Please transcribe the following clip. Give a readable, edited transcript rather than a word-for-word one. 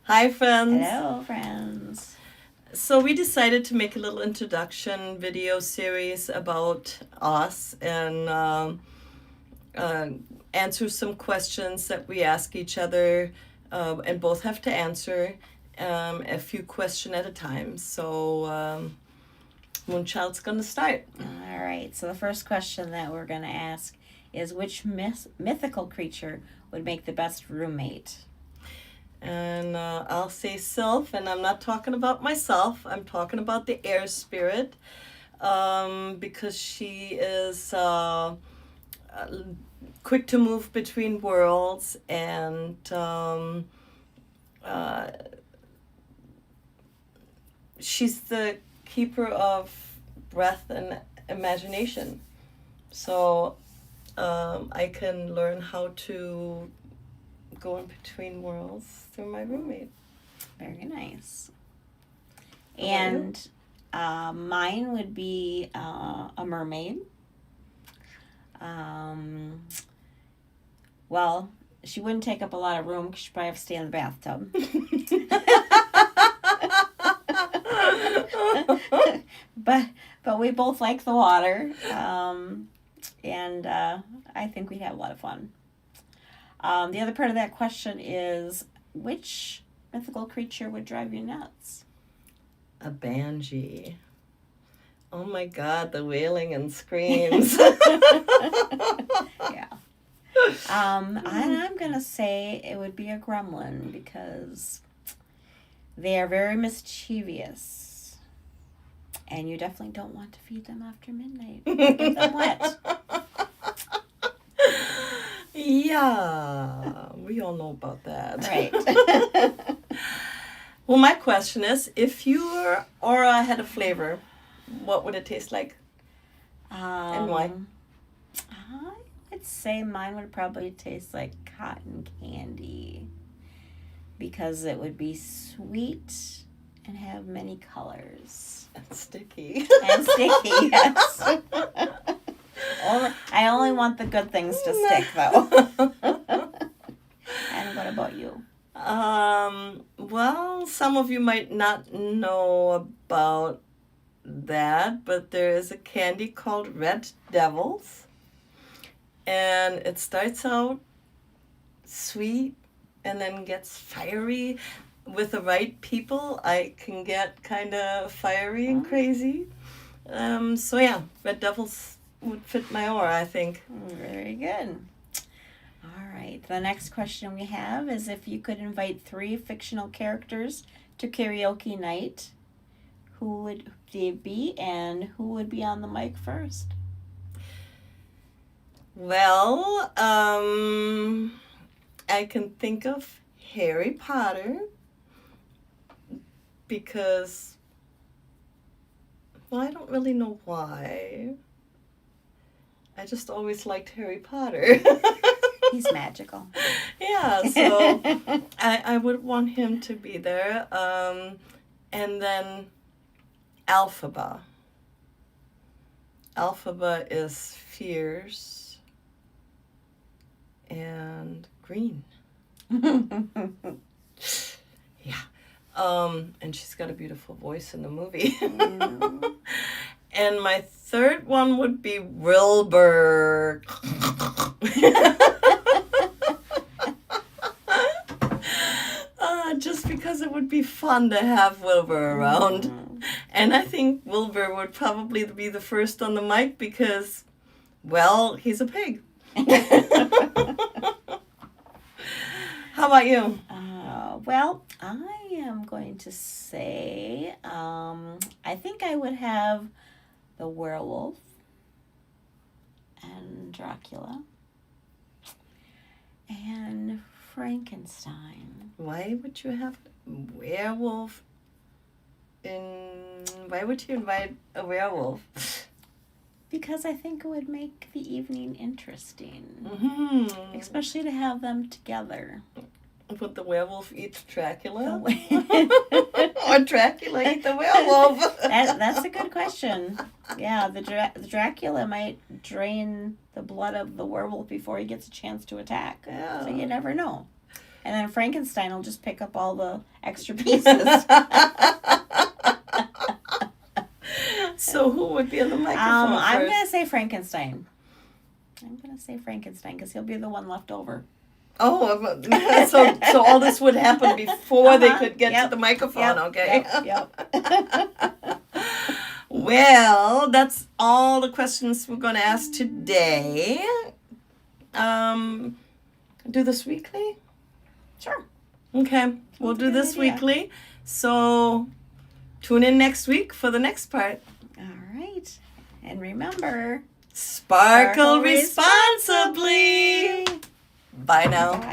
Hi, friends. Hello, friends. So we decided to make a little introduction video series about us and uh, answer some questions that we ask each other, and both have to answer a few questions at a time. So Moonchild's going to start. All right. So the first question that we're going to ask is which mythical creature would make the best roommate? And I'll say Sylph, and I'm not talking about myself. I'm talking about the air spirit, because she is quick to move between worlds, and she's the keeper of breath and imagination. So I can learn how to go in between worlds through my roommate. Very nice. How about And mine would be a mermaid. Well, she wouldn't take up a lot of room because she'd probably have to stay in the bathtub. but we both like the water, and I think we'd have a lot of fun. The other part of that question is which mythical creature would drive you nuts? A banshee. Oh my God, the wailing and screams. Yeah. And I'm gonna say it would be a gremlin because they are very mischievous, and you definitely don't want to feed them after midnight. Get them wet. Yeah, we all know about that. Right. Well, my question is, if your aura had a flavor, what would it taste like? And why? I would say mine would probably taste like cotton candy because it would be sweet and have many colors. And sticky. And sticky, yes. I only want the good things to stick, though. And what about you? Well, some of you might not know about that, but there is a candy called Red Devils. And it starts out sweet and then gets fiery. With the right people, I can get kind of fiery and crazy. So yeah, Red Devils would fit my aura, I think. Very good. All right. The next question we have is if you could invite 3 fictional characters to karaoke night, who would they be and who would be on the mic first? Well, I can think of Harry Potter because, well, I don't really know why. I just always liked Harry Potter. He's magical. Yeah, so I would want him to be there. And then Alphaba. Alphaba is fierce and green. Yeah. And she's got a beautiful voice in the movie. And my third one would be Wilbur. Just because it would be fun to have Wilbur around. And I think Wilbur would probably be the first on the mic because, well, he's a pig. How about you? Well, I am going to say I think I would have the werewolf and Dracula and Frankenstein. Why would you have a werewolf why would you invite a werewolf? Because I think it would make the evening interesting. Mm-hmm. Especially to have them together. Would the werewolf eat Dracula? Or Dracula eat the werewolf? That's a good question. Yeah, the Dracula might drain the blood of the werewolf before he gets a chance to attack. Yeah. So you never know. And then Frankenstein will just pick up all the extra pieces. So who would be on the microphone I'm first? going to say Frankenstein. Because he'll be the one left over. Oh, so all this would happen before they could get to the microphone, okay? Yep. Well, that's all the questions we're going to ask today. Do this weekly? Sure. Okay, we'll do this weekly. So tune in next week for the next part. All right. And remember, Sparkle responsibly. Bye now. Bye.